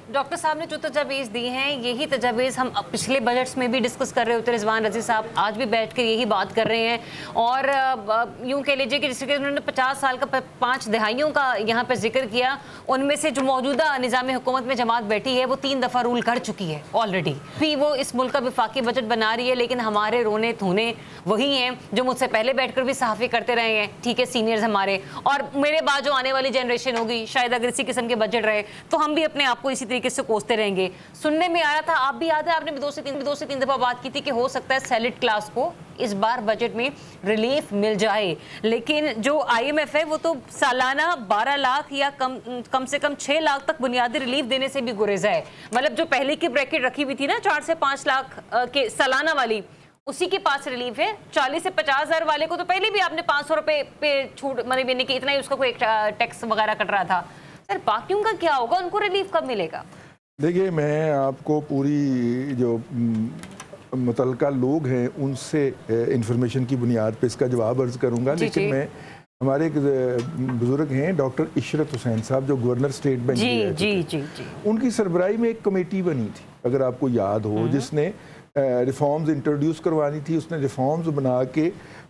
Doctor साहब ने जो तजावीज़ दी हैं, यही तजावीज़ हम पिछले बजट्स में भी डिस्कस कर रहे होते हैं। रिजवान रज़ी साहब आज भी बैठ कर यही बात कर रहे हैं और यूँ कह लीजिए कि जैसे कि उन्होंने 50 साल का 5 दहाइयों का यहाँ पर जिक्र किया, उनमें से जो मौजूदा निज़ाम हुकूमत में जमात बैठी है वो 3 दफ़ा रूल कर चुकी है ऑलरेडी। भी वो इस मुल्क का वफाकी बजट बना रही है, लेकिन हमारे रोने धोने वही हैं जो मुझसे पहले बैठकर भी सहाफ़ी करते रहे हैं, ठीक है, सीनियर्स हमारे, और मेरे बाद जो आने वाली जनरेशन होगी, शायद अगर इसी किस्म के बजट रहे तो हम भी अपने आप को इसी तरीके से कोसते रहेंगे। सुनने में आया था, आप भी याद है, आपने भी 2 से 3 दफ़ा बात की थी कि हो सकता है सैलरीड क्लास को इस बार बजट में रिलीफ मिल जाए, लेकिन जो IMF है वो तो सालाना 12 लाख या कम से कम 6 लाख तक बुनियादी रिलीफ देने से भी गुरेजा है। मतलब जो पहले की ब्रैकेट रखी हुई थी ना 4 से 5 लाख के सालाना वाली, उसी के पास रिलीफ है। 40 से 50 हज़ार वाले को तो पहले भी आपने 500 रुपए पे छूट, मतलब यानी कि इतना ही उसका कोई टैक्स वगैरह कट रहा था। सर बाकियों का क्या होगा, उनको रिलीफ कब मिलेगा? देखिए, मैं आपको पूरी जो मुतलका लोग हैं उनसे इंफॉर्मेशन की बुनियाद पे इसका जवाब अर्ज करूंगा, लेकिन मैं हमारे एक बुजुर्ग हैं डॉक्टर इशरत हुसैन साहब, जो गवर्नर स्टेट बैंक जी, उनकी सरबराही में एक कमेटी बनी थी, अगर आपको याद हो, जिसने रिफॉर्म्स इंट्रोड्यूस करवानी थी। उसने रिफॉर्म्स बना के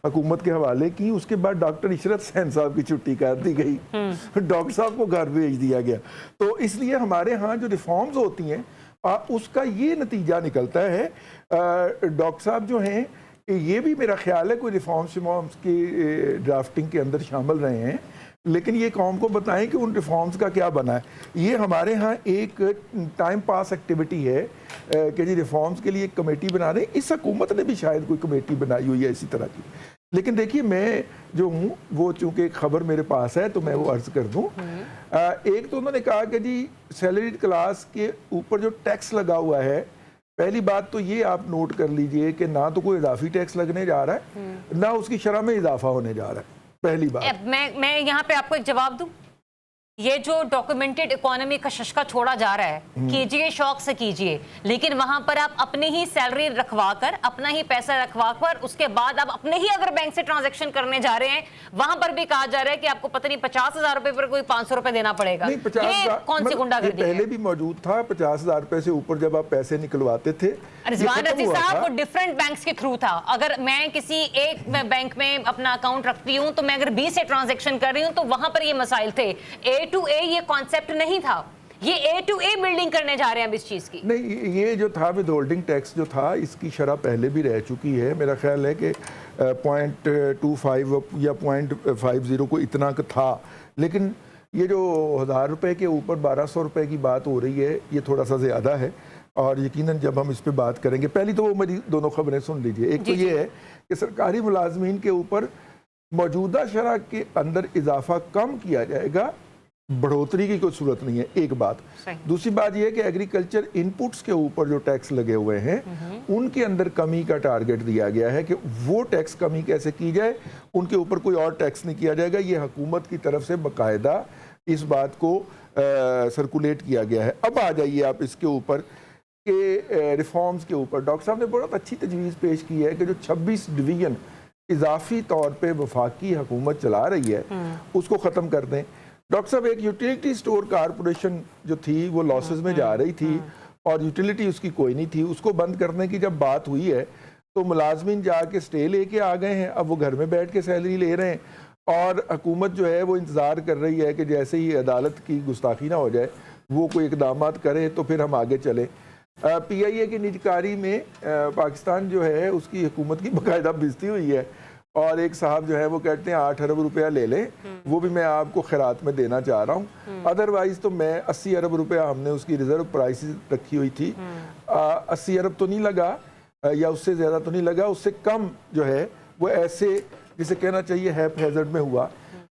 हुकूमत के हवाले की। उसके बाद डॉक्टर इशरत हुसैन साहब की छुट्टी कर दी गई, डॉक्टर साहब को घर भेज दिया गया। तो इसलिए हमारे यहाँ जो रिफॉर्म्स होती हैं उसका ये नतीजा निकलता है। डॉक्टर साहब जो हैं, ये भी मेरा ख्याल है कोई रिफॉर्म्स की ड्राफ्टिंग के अंदर शामिल रहे हैं, लेकिन ये कौम को बताएं कि उन रिफॉर्म्स का क्या बना है। ये हमारे यहाँ एक टाइम पास एक्टिविटी है कि जी रिफॉर्म्स के लिए एक कमेटी बना रहे हैं। इस हुकूमत ने भी शायद कोई कमेटी बनाई हुई है इसी तरह की। लेकिन देखिए, मैं जो हूँ वो चूँकि एक खबर मेरे पास है तो मैं वो अर्ज कर दूँ। एक तो उन्होंने कहा कि जी सैलरीड क्लास के ऊपर जो टैक्स लगा हुआ है, पहली बात तो ये आप नोट कर लीजिए कि ना तो कोई इजाफी टैक्स लगने जा रहा है, ना उसकी शरह में इजाफा होने जा रहा है। पहली बात, मैं यहाँ पे आपको एक जवाब दूं। ये जो डॉक्यूमेंटेड इकोनॉमी का शशका छोड़ा जा रहा है, कीजिए, शौक से कीजिए, लेकिन वहां पर आप अपनी ही सैलरी रखवा कर, अपना ही पैसा रखवा कर, उसके बाद आप अपने ही अगर बैंक से ट्रांजैक्शन करने जा रहे हैं, वहां पर भी कहा जा रहा है कि आपको पता नहीं 50,000 रुपए पर कोई 500 रुपए देना पड़ेगा। नहीं, 50,000 कौन सी गुंडागर्दी है? पहले भी मौजूद था। 50,000 रुपए से ऊपर जब आप पैसे निकलवाते थे, रिजवान रज़ी साहब, वो डिफरेंट बैंक्स के थ्रू था। अगर मैं किसी एक बैंक में अपना अकाउंट रखती हूँ तो मैं अगर 20 से ट्रांजैक्शन कर रही हूँ तो वहां पर ये मसाइल थे। A to A ये कॉन्सेप्ट नहीं था, ये A to A बिल्डिंग करने जा रहे हैं अब इस चीज की। नहीं, ये जो था विद होल्डिंग टैक्स जो था, इसकी शरह पहले भी रह चुकी है। मेरा ख्याल है कि 0.25 या 0.50 को इतना था, लेकिन ये जो 1,000 रुपए के ऊपर 1,200 रुपए की बात हो रही है, ये थोड़ा सा ज़्यादा है। और यकीनन जब हम इस पे बात करेंगे, पहली तो वो मेरी दोनों खबरें सुन लीजिए। एक तो ये है कि सरकारी मुलाजमीन के ऊपर मौजूदा शरह के अंदर इजाफा कम किया जाएगा, बढ़ोतरी की कोई सूरत नहीं है, एक बात। दूसरी बात यह है कि एग्रीकल्चर इनपुट्स के ऊपर जो टैक्स लगे हुए हैं उनके अंदर कमी का टारगेट दिया गया है कि वो टैक्स कमी कैसे की जाए, उनके ऊपर कोई और टैक्स नहीं किया जाएगा। ये हुकूमत की तरफ से बाकायदा इस बात को सर्कुलेट किया गया है। अब आ जाइए आप इसके ऊपर के रिफॉर्म्स के ऊपर। डॉक्टर साहब ने बहुत अच्छी तजवीज़ पेश की है कि जो 26 डिवीजन इजाफी तौर पे वफाकी हुकूमत चला रही है उसको ख़त्म कर दें। डॉक्टर साहब, एक यूटिलिटी स्टोर कारपोरेशन जो थी वो लॉसेस में जा रही थी और यूटिलिटी उसकी कोई नहीं थी। उसको बंद करने की जब बात हुई है तो मुलाजमीन जाके स्टे लेके आ गए हैं। अब वो घर में बैठ के सैलरी ले रहे हैं और हुकूमत जो है वो इंतज़ार कर रही है कि जैसे ही अदालत की गुस्ताखी ना हो जाए वो कोई इकदाम करे तो फिर हम आगे चलें। PIA की निजकारी में पाकिस्तान जो है उसकी हुकूमत की बाकायदा बेइज्जती हुई है और एक साहब जो है वो कहते हैं 8 अरब रुपया ले लें, वो भी मैं आपको खैरात में देना चाह रहा हूँ। अदरवाइज तो मैं 80 अरब रुपया, हमने उसकी रिजर्व प्राइस रखी हुई थी, 80 अरब तो नहीं लगा या उससे ज़्यादा तो नहीं लगा, उससे कम जो है वो ऐसे जिसे कहना चाहिए हैप हैजर्ड में हुआ।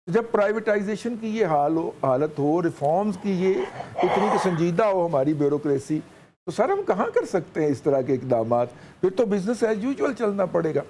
जब प्राइवेटाइजेशन की ये हालत हो, रिफॉर्म्स की ये इतनी संजीदा हो हमारी ब्यूरोक्रेसी, तो सर हम कहाँ कर सकते हैं इस तरह के इकदाम? फिर तो बिजनेस एज यूजुअल चलना पड़ेगा।